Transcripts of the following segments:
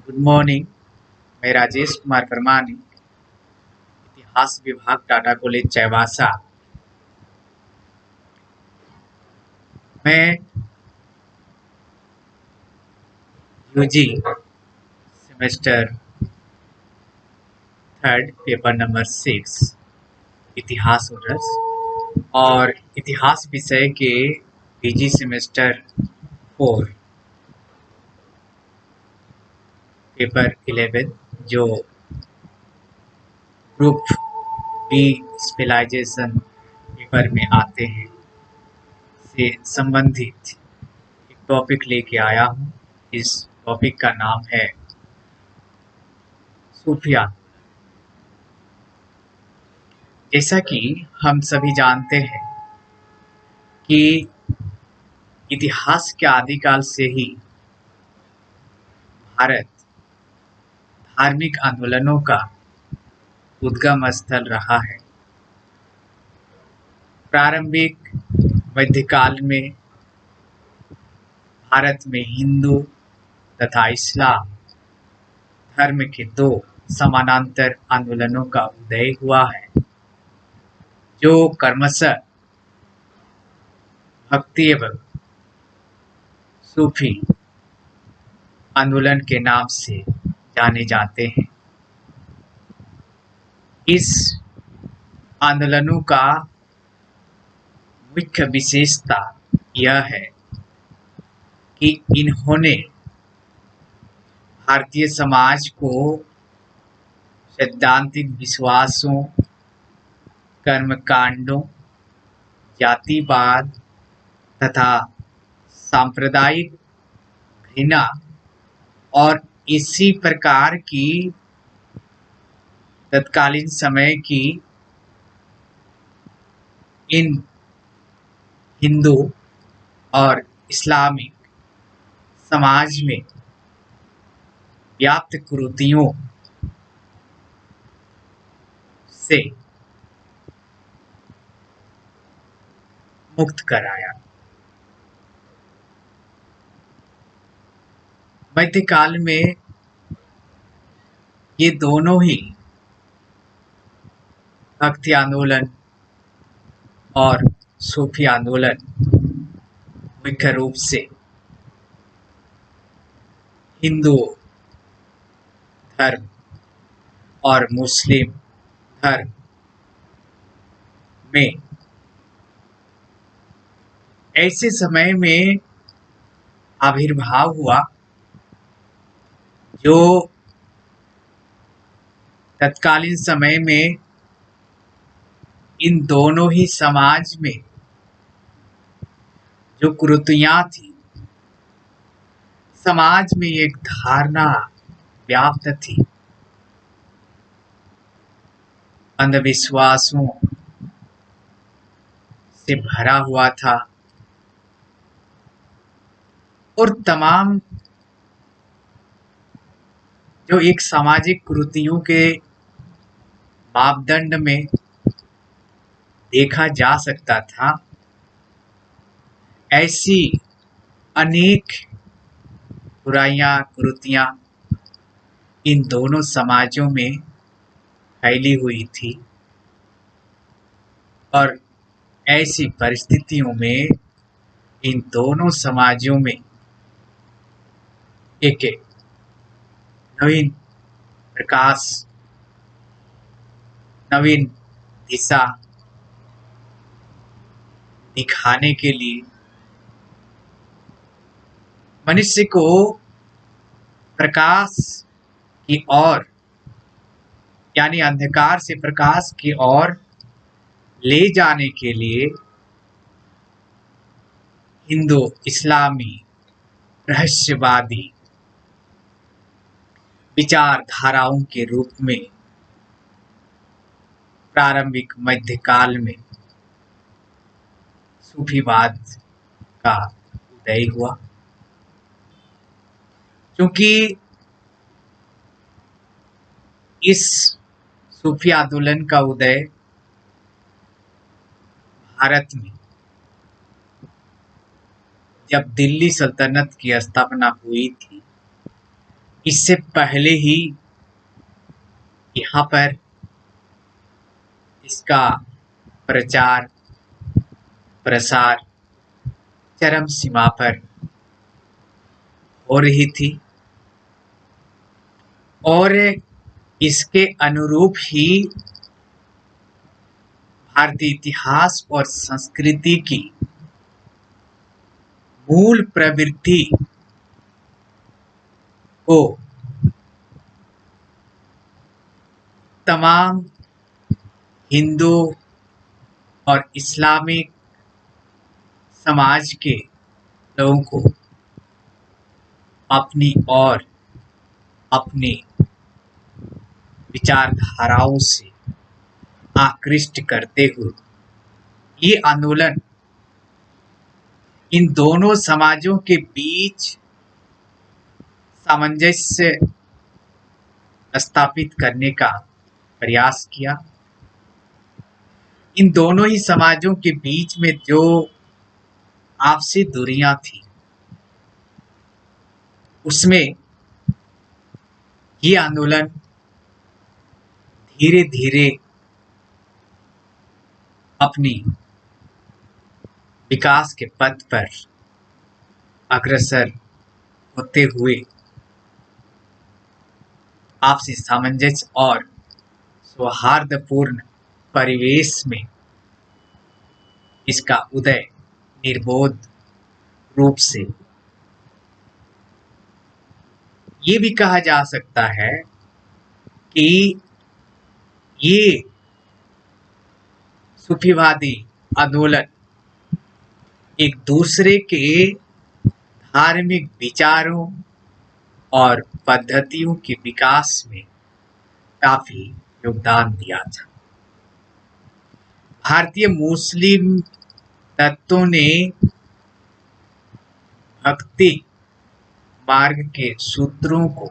Good morning. मैं राजेश कुमार परमानी, इतिहास विभाग, टाटा कॉलेज चाईबासा। मैं UG semester third paper number 6 इतिहास ऑनर्स और इतिहास विषय के पीजी सेमेस्टर 4 पेपर 11 जो ग्रुप बी स्पेशलाइजेशन पेपर में आते हैं से संबंधित एक टॉपिक लेके आया हूँ। इस टॉपिक का नाम है सूफिया। जैसा कि हम सभी जानते हैं कि इतिहास के आदिकाल से ही भारत धार्मिक आंदोलनों का उद्गम स्थल रहा है। प्रारंभिक मध्यकाल में भारत में हिंदू तथा इस्लाम धर्म के दो समानांतर आंदोलनों का उदय हुआ है, जो क्रमशः भक्ति एवं सूफी आंदोलन के नाम से जाने जाते हैं। इस आंदोलनों का मुख्य विशेषता यह है कि इन्होंने भारतीय समाज को सैद्धांतिक विश्वासों, कर्मकांडों, जातिवाद तथा सांप्रदायिक घृणा और इसी प्रकार की तत्कालीन समय की इन हिंदू और इस्लामिक समाज में व्याप्त कुरीतियों से मुक्त कराया। मध्यकाल में ये दोनों ही भक्ति आंदोलन और सूफी आंदोलन मुख्य रूप से हिंदू धर्म और मुस्लिम धर्म में ऐसे समय में आविर्भाव हुआ जो तत्कालीन समय में इन दोनों ही समाज में जो कुरीतियां थी, समाज में एक धारणा व्याप्त थी, अंधविश्वासों से भरा हुआ था और तमाम जो एक सामाजिक कुरीतियों के मापदंड में देखा जा सकता था, ऐसी अनेक बुराइयां, कुरीतियां इन दोनों समाजों में फैली हुई थी और ऐसी परिस्थितियों में इन दोनों समाजों में एक नवीन प्रकाश, नवीन दिशा दिखाने के लिए मनुष्य को प्रकाश की ओर, यानी अंधकार से प्रकाश की ओर ले जाने के लिए हिंदू इस्लामी रहस्यवादी विचारधाराओं के रूप में प्रारंभिक मध्यकाल में सूफीवाद का उदय हुआ। क्योंकि इस सूफी आंदोलन का उदय भारत में जब दिल्ली सल्तनत की स्थापना हुई थी, इससे पहले ही यहाँ पर इसका प्रचार प्रसार चरम सीमा पर हो रही थी और इसके अनुरूप ही भारतीय इतिहास और संस्कृति की मूल प्रवृत्ति को तमाम हिंदू और इस्लामिक समाज के लोगों को अपनी और अपनी विचारधाराओं से आकृष्ट करते हुए ये आंदोलन इन दोनों समाजों के बीच सामंजस्य स्थापित करने का प्रयास किया। इन दोनों ही समाजों के बीच में जो आपसी दूरियां थी उसमें ये आंदोलन धीरे धीरे अपनी विकास के पथ पर अग्रसर होते हुए आपसी सामंजस्य और सौहार्दपूर्ण परिवेश में इसका उदय निर्बोध रूप से ये भी कहा जा सकता है कि ये सूफीवादी आंदोलन एक दूसरे के धार्मिक विचारों और पद्धतियों के विकास में काफी योगदान दिया था। भारतीय मुस्लिम तत्वों ने भक्ति मार्ग के सूत्रों को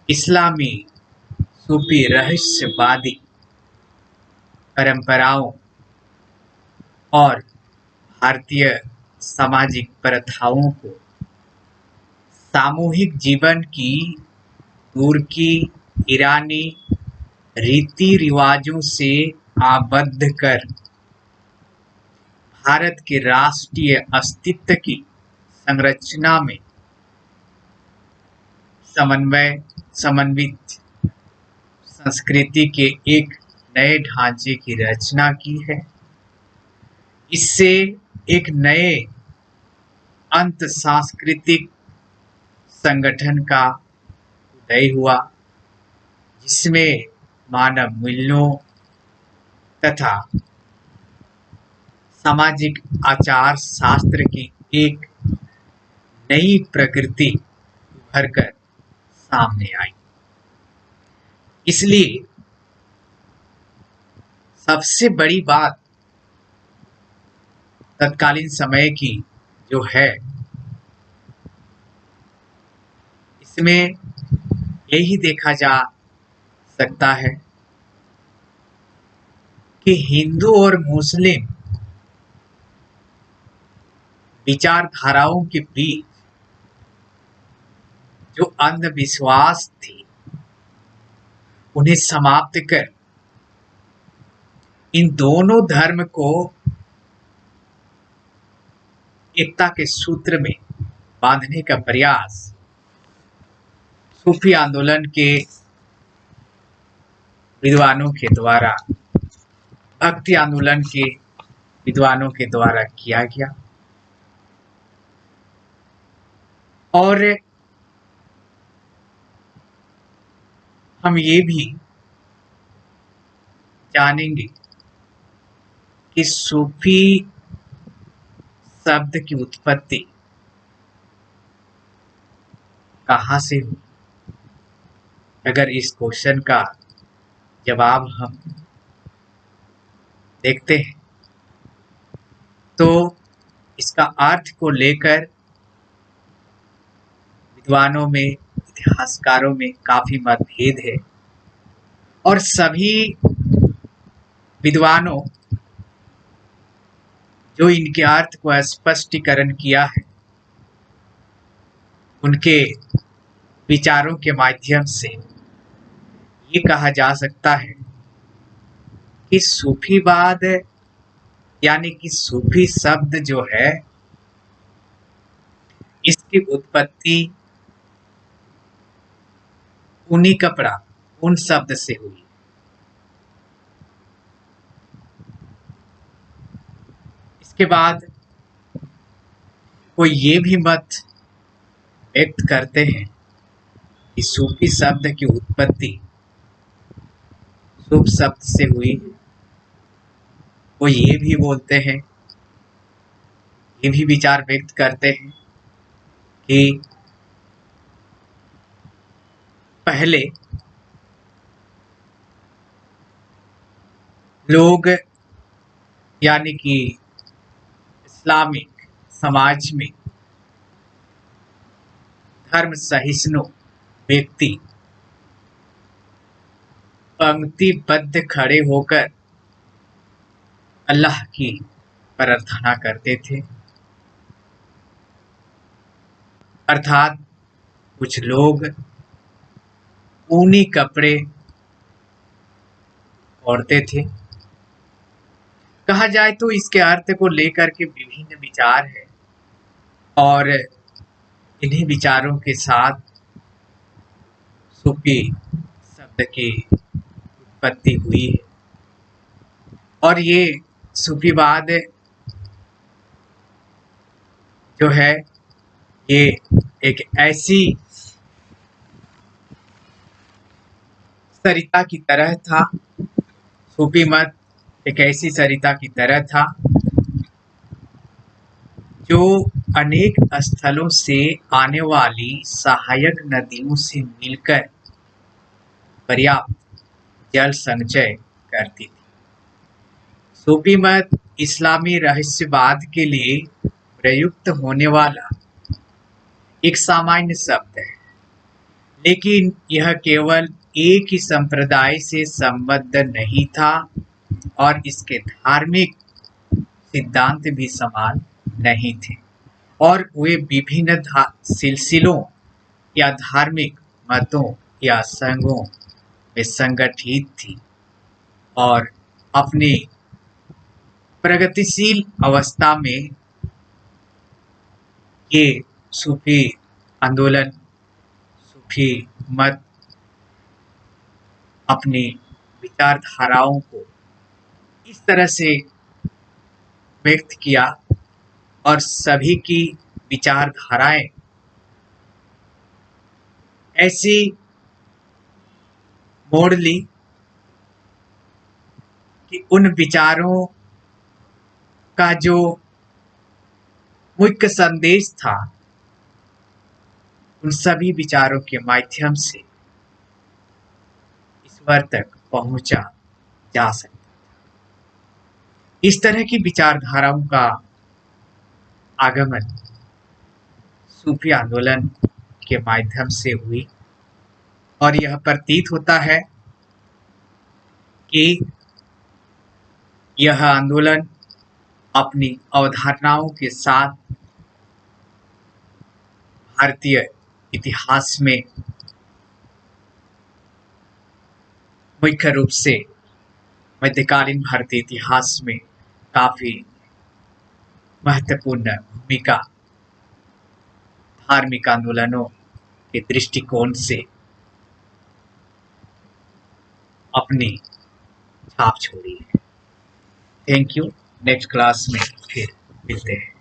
इस्लामी सूफी रहस्यवादी परंपराओं और भारतीय सामाजिक प्रथाओं को सामूहिक जीवन की तुर्की ईरानी रीति रिवाजों से आबद्ध कर भारत के राष्ट्रीय अस्तित्व की संरचना में समन्वित संस्कृति के एक नए ढांचे की रचना की है। इससे एक नए अंत सांस्कृतिक संगठन का उदय हुआ जिसमें मानव मूल्यों तथा सामाजिक आचार शास्त्र की एक नई प्रकृति उभर कर सामने आई। इसलिए सबसे बड़ी बात तत्कालीन समय की जो है इसमें यही देखा जा सकता है कि हिंदू और मुस्लिम विचारधाराओं के बीच जो अंधविश्वास थी उन्हें समाप्त कर इन दोनों धर्म को एकता के सूत्र में बांधने का प्रयास सूफी आंदोलन के विद्वानों के द्वारा भक्ति आंदोलन के विद्वानों के द्वारा किया गया और हम ये भी जानेंगे कि सूफी शब्द की उत्पत्ति कहाँ से हुई। अगर इस क्वेश्चन का जवाब हम देखते हैं तो इसका अर्थ को लेकर विद्वानों में इतिहासकारों में काफी मतभेद है और सभी विद्वानों जो इनके अर्थ को स्पष्टीकरण किया है उनके विचारों के माध्यम से ये कहा जा सकता है कि सूफीवाद यानी कि सूफी शब्द जो है इसकी उत्पत्ति ऊनी कपड़ा उन शब्द से हुई। इसके बाद कोई ये भी मत व्यक्त करते हैं कि सूफी शब्द की उत्पत्ति सूफ शब्द से हुई। वो ये भी बोलते हैं, ये भी विचार व्यक्त करते हैं कि पहले लोग यानी कि इस्लामिक समाज में धर्म सहिष्णु व्यक्ति पंक्तिबद्ध खड़े होकर अल्लाह की प्रार्थना करते थे। अर्थात कुछ लोग ऊनी कपड़े ओढ़ते थे। कहा जाए तो इसके अर्थ को लेकर के विभिन्न विचार है और इन्हीं विचारों के साथ सूफी शब्द की उत्पत्ति हुई है। और ये सूफीवाद जो है ये एक ऐसी सरिता की तरह था, सूफी मत एक ऐसी सरिता की तरह था जो अनेक स्थलों से आने वाली सहायक नदियों से मिलकर पर्याप्त जल संचय करती थी। सूफी मत इस्लामी रहस्यवाद के लिए प्रयुक्त होने वाला एक सामान्य शब्द है, लेकिन यह केवल एक ही संप्रदाय से संबद्ध नहीं था और इसके धार्मिक सिद्धांत भी समान नहीं थे और वे विभिन्न सिलसिलों या धार्मिक मतों या संघों में संगठित थी और अपनी प्रगतिशील अवस्था में ये सूफी आंदोलन सूफी मत अपनी विचारधाराओं को इस तरह से व्यक्त किया और सभी की विचारधाराएं ऐसी मोड़ ली कि उन विचारों का जो मुख्य संदेश था उन सभी विचारों के माध्यम से ईश्वर तक पहुंचा जा सकता। इस तरह की विचारधाराओं का आगमन सूफी आंदोलन के माध्यम से हुई और यह प्रतीत होता है कि यह आंदोलन अपनी अवधारणाओं के साथ भारतीय इतिहास में मुख्य रूप से मध्यकालीन भारतीय इतिहास में काफी महत्वपूर्ण भूमिका धार्मिक आंदोलनों के दृष्टिकोण से अपनी छाप छोड़ी है। Thank you. नेक्स्ट क्लास में फिर मिलते हैं।